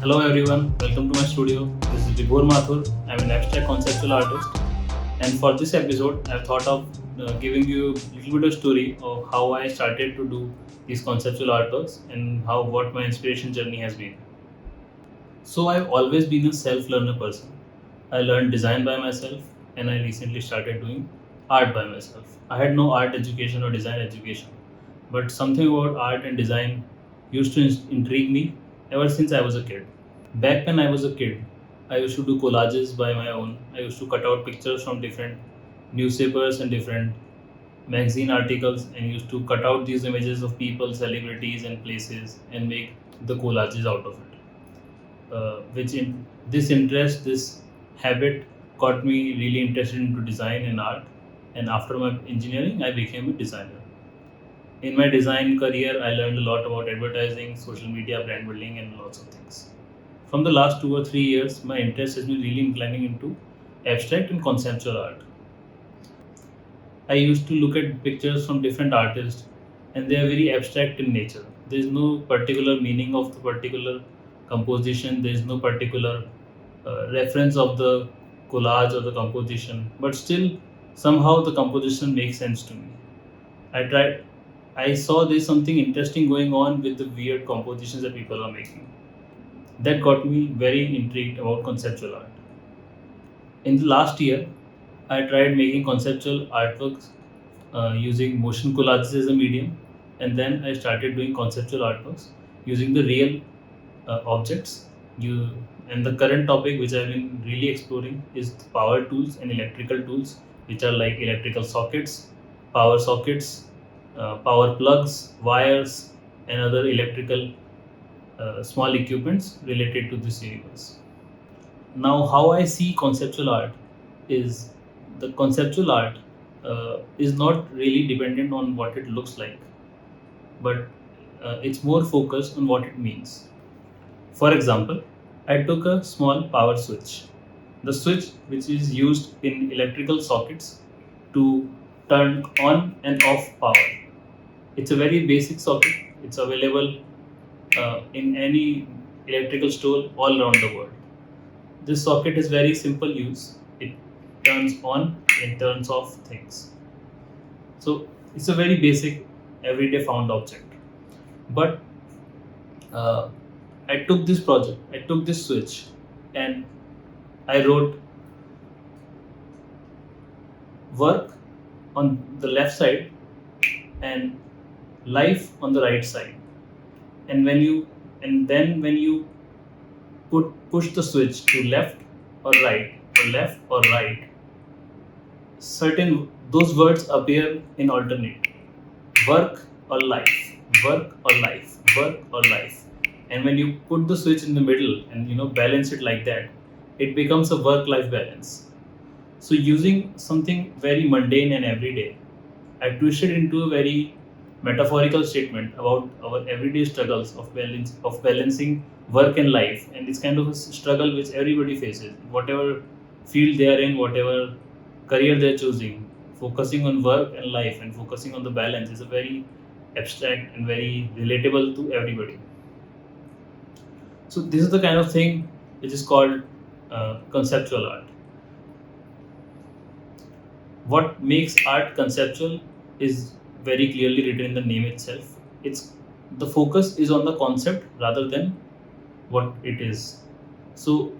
Hello everyone, welcome to my studio. This is Vibhor Mathur. I'm an abstract conceptual artist, and for this episode, I've thought of giving you a little bit of story of how I started to do these conceptual artworks and how what my inspiration journey has been. So I've always been a self-learner person. I learned design by myself, and I recently started doing art by myself. I had no art education or design education, but something about art and design used to intrigue me ever since I was a kid. Back when I was a kid, I used to do collages by my own. I used to cut out pictures from different newspapers and different magazine articles and used to cut out these images of people, celebrities, and places and make the collages out of it. This interest, this habit got me really interested into design and art. And after my engineering, I became a designer. In my design career, I learned a lot about advertising, social media, brand building, and lots of things. From the last 2 or 3 years, my interest has been really inclining into abstract and conceptual art. I used to look at pictures from different artists, and they are very abstract in nature. There is no particular meaning of the particular composition, there is no particular reference of the collage or the composition, but still, somehow the composition makes sense to me. I tried. I saw there's something interesting going on with the weird compositions that people are making. That got me very intrigued about conceptual art. In the last year, I tried making conceptual artworks using motion collages as a medium, and then I started doing conceptual artworks using the real objects. You and the current topic which I've been really exploring is the power tools and electrical tools, which are like electrical sockets, power plugs, wires, and other electrical small equipments related to this universe. Now, how I see conceptual art is the conceptual art is not really dependent on what it looks like, but it's more focused on what it means. For example, I took a small power switch, the switch which is used in electrical sockets to turn on and off power. It's a very basic socket, it's available in any electrical store all around the world. This socket is very simple use. It turns on and turns off things. So it's a very basic, everyday found object. But uh, I took this project, I took this switch, and I wrote work on the left side and life on the right side. And when you push the switch to left or right or left or right, certain those words appear in alternate: work or life, work or life, work or life. And when you put the switch in the middle and balance it like that, it becomes a work life balance. So using something very mundane and everyday, I twisted into a very metaphorical statement about our everyday struggles of balancing work and life, and it's kind of a struggle which everybody faces, whatever field they are in, whatever career they're choosing. Focusing on work and life and focusing on the balance is a very abstract and very relatable to everybody. So this is the kind of thing which is called conceptual art. What makes art conceptual is very clearly written in the name itself. It's the focus is on the concept rather than what it is. So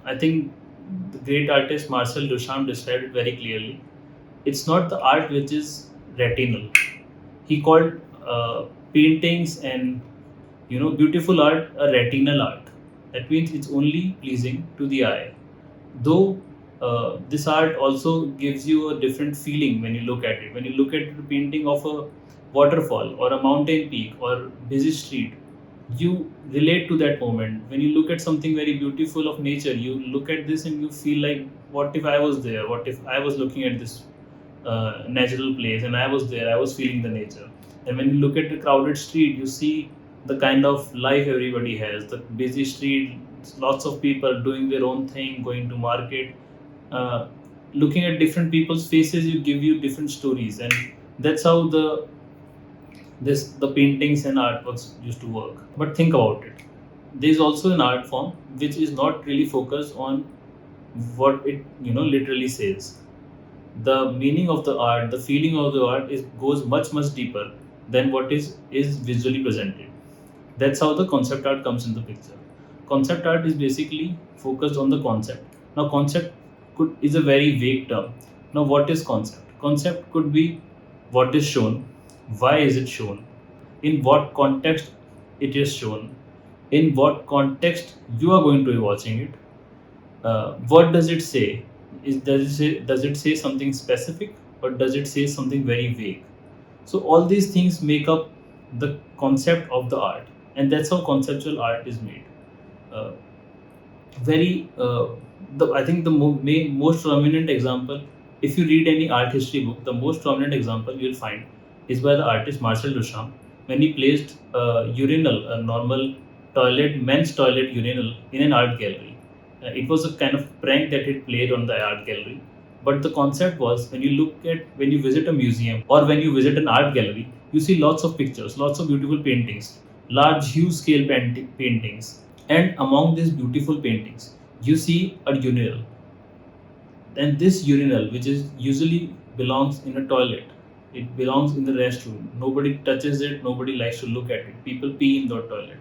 I think the great artist Marcel Duchamp described it very clearly. It's not the art which is retinal. He called paintings and beautiful art a retinal art. That means it's only pleasing to the eye. Though this art also gives you a different feeling when you look at it. When you look at the painting of a waterfall or a mountain peak or busy street, you relate to that moment. When you look at something very beautiful of nature, you look at this and you feel like, what if I was there? What if I was looking at this natural place and I was there? I was feeling the nature. And when you look at the crowded street, you see the kind of life everybody has. The busy street, lots of people doing their own thing, going to market. Uh, Looking at different people's faces, you give you different stories, and that's how the paintings and artworks used to work. But think about it. there is also an art form which is not really focused on what it literally says. The meaning of the art, the feeling of the art is goes much deeper than what is visually presented. That's how the concept art comes in the picture. Concept art is basically focused on the concept. Now concept could is a very vague term. Now what is concept? Concept could be what is shown, why is it shown, in what context it is shown, in what context you are going to be watching it, what does it say? Does it say something specific, or does it say something very vague? So all these things make up the concept of the art, and that's how conceptual art is made. Uh, very I think the most prominent example, if you read any art history book, the most prominent example you'll find is by the artist Marcel Duchamp, when he placed a urinal, a normal toilet, men's toilet urinal, in an art gallery. It was a kind of prank that he played on the art gallery. But the concept was, when you visit a museum or when you visit an art gallery, you see lots of pictures, lots of beautiful paintings, large, huge scale paintings, and among these beautiful paintings, you see a urinal. And this urinal, which is usually belongs in a toilet, it belongs in the restroom. Nobody touches it, nobody likes to look at it. People pee in the toilet.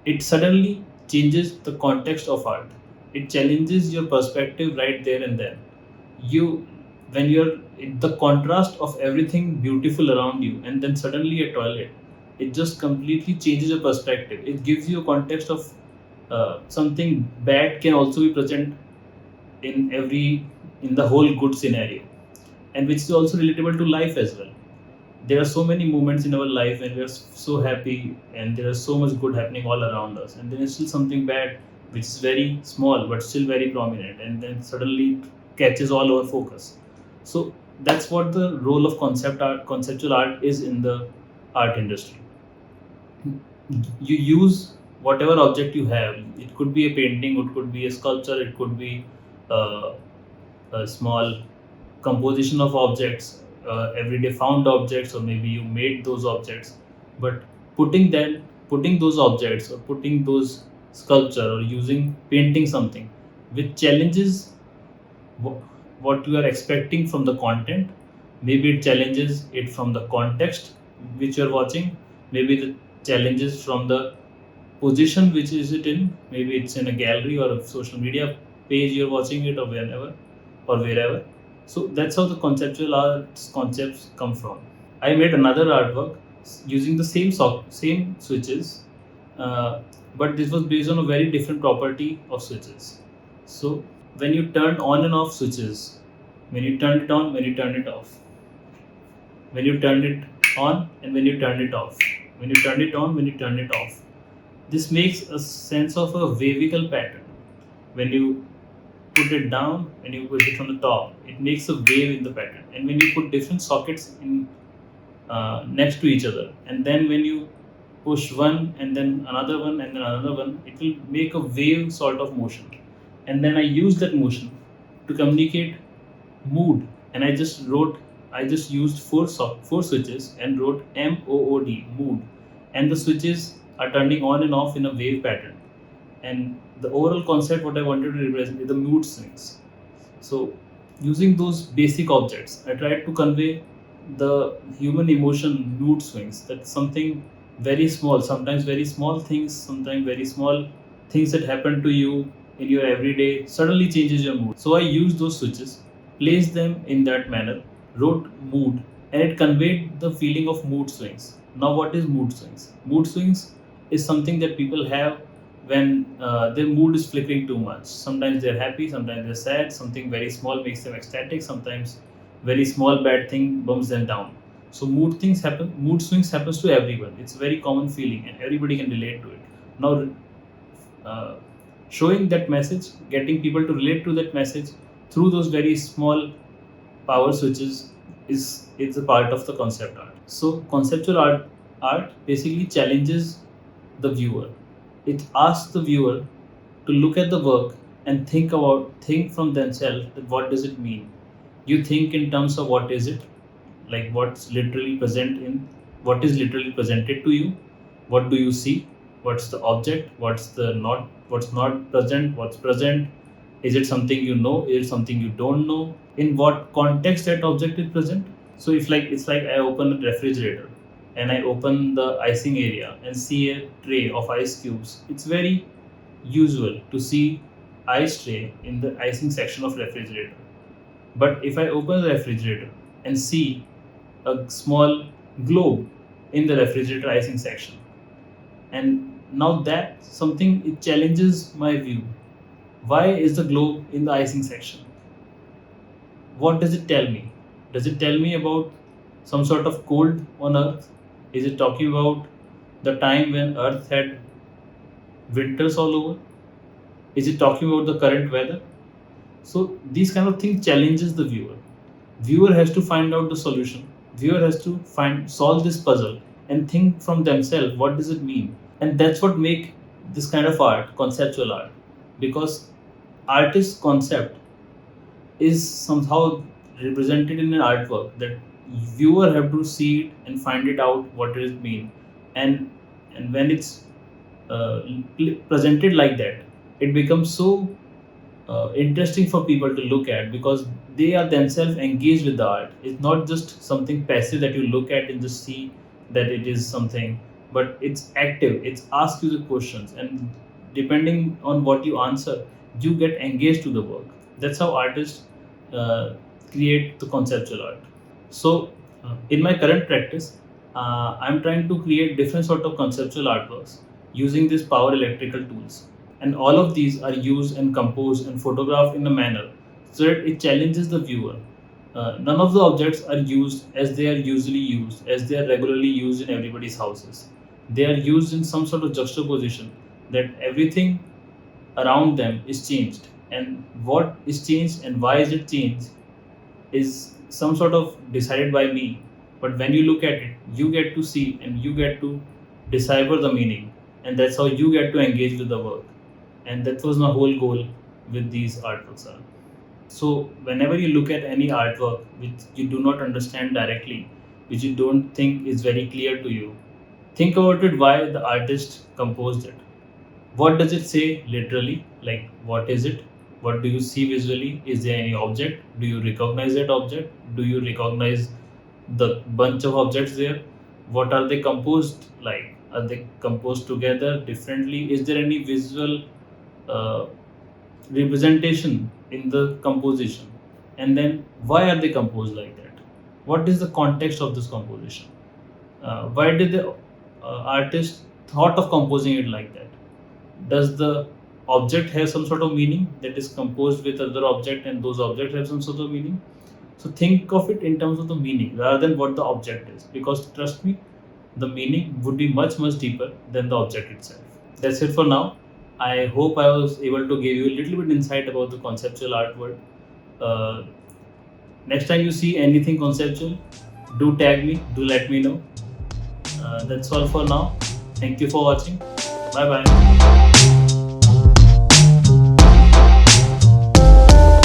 It suddenly changes the context of art. It challenges your perspective right there and then. You, when you're the contrast of everything beautiful around you, and then suddenly a toilet, it just completely changes your perspective. It gives you a context of something bad can also be present in the whole good scenario, and which is also relatable to life as well. There are so many moments in our life when we are so happy and there is so much good happening all around us, and then it's still something bad which is very small but still very prominent, and then suddenly it catches all our focus. So that's what the role of conceptual art is in the art industry. You use whatever object you have. It could be a painting, it could be a sculpture, it could be uh, a small composition of objects, everyday found objects, or maybe you made those objects. But putting those objects, or putting those sculpture, or using painting something which challenges what you are expecting from the content. Maybe it challenges it from the context which you are watching. Maybe the challenges from the position which is it in. Maybe it's in a gallery or a social media page you're watching it, or wherever or wherever. So that's how the conceptual arts concepts come from. I made another artwork using the same switches, uh, but this was based on a very different property of switches. So when you turn on and off switches, when you turn it on, when you turn it off, when you turn it on, and when you turn it off, when you turn it on, when you turn it off, this makes a sense of a wavical pattern. When you put it down and you put it from the top, it makes a wave in the pattern. And when you put different sockets in next to each other, and then when you push one and then another one and then another one, it will make a wave sort of motion. And then I use that motion to communicate mood. And I just used four switches and wrote MOOD, mood. And the switches are turning on and off in a wave pattern. And the overall concept, what I wanted to represent, is the mood swings. So using those basic objects, I tried to convey the human emotion mood swings. That's something very small, sometimes very small things, sometimes very small things that happen to you in your everyday suddenly changes your mood. So I used those switches, placed them in that manner, wrote mood, and it conveyed the feeling of mood swings. Now what is mood swings? Mood swings is something that people have when their mood is flickering too much. Sometimes they're happy, sometimes they're sad, something very small makes them ecstatic, sometimes very small bad thing bumps them down. So mood swings happens to everyone. It's a very common feeling and everybody can relate to it. Now uh, showing that message, getting people to relate to that message through those very small power switches is a part of the concept art. So conceptual art basically challenges the viewer. It asks the viewer to look at the work and think from themselves that what does it mean. You think in terms of what is it, like what is literally presented to you, what do you see, what's the object, what's not present, what's present, is it something you know, is it something you don't know, in what context that object is present. So if like it's like I open a refrigerator and I open the icing area and see a tray of ice cubes, it's very usual to see ice tray in the icing section of refrigerator. But if I open the refrigerator and see a small globe in the refrigerator icing section, and now that something, it challenges my view. Why is the globe in the icing section? What does it tell me? Does it tell me about some sort of cold on Earth? Is it talking about the time when Earth had winters all over? Is it talking about the current weather? So these kind of things challenges the viewer. Viewer has to find out the solution. Viewer has to solve this puzzle and think from themselves what does it mean. And that's what make this kind of art conceptual art, because artist's concept is somehow represented in an artwork that viewer have to see it and find it out what does it mean. And when it's presented like that, it becomes so interesting for people to look at, because they are themselves engaged with the art. It's not just something passive that you look at and just see that it is something, but it's active. It's asks you the questions, and depending on what you answer, you get engaged to the work. That's how artists uh, create the conceptual art. So, in my current practice, I'm trying to create different sort of conceptual artworks using these power electrical tools, and all of these are used and composed and photographed in a manner so that it challenges the viewer. None of the objects are used as they are usually used, as they are regularly used in everybody's houses. They are used in some sort of juxtaposition that everything around them is changed, and what is changed and why is it changed is some sort of decided by me. But when you look at it, you get to see and you get to decipher the meaning, and that's how you get to engage with the work. And that was my whole goal with these artworks are. So whenever you look at any artwork which you do not understand directly, which you don't think is very clear to you, think about it, why the artist composed it. What does it say literally? Like, what is it? What do you see visually? Is there any object? Do you recognize that object? Do you recognize the bunch of objects there? What are they composed like? Are they composed together differently? Is there any visual uh, representation in the composition? And then, why are they composed like that? What is the context of this composition? Why did the artist thought of composing it like that? Does the object have some sort of meaning that is composed with other object, and those objects have some sort of meaning? So think of it in terms of the meaning rather than what the object is, because trust me, the meaning would be much deeper than the object itself. That's it for now. I hope I was able to give you a little bit insight about the conceptual art world. uh, Next time you see anything conceptual, do tag me, do let me know. That's all for now. Thank you for watching. Bye bye.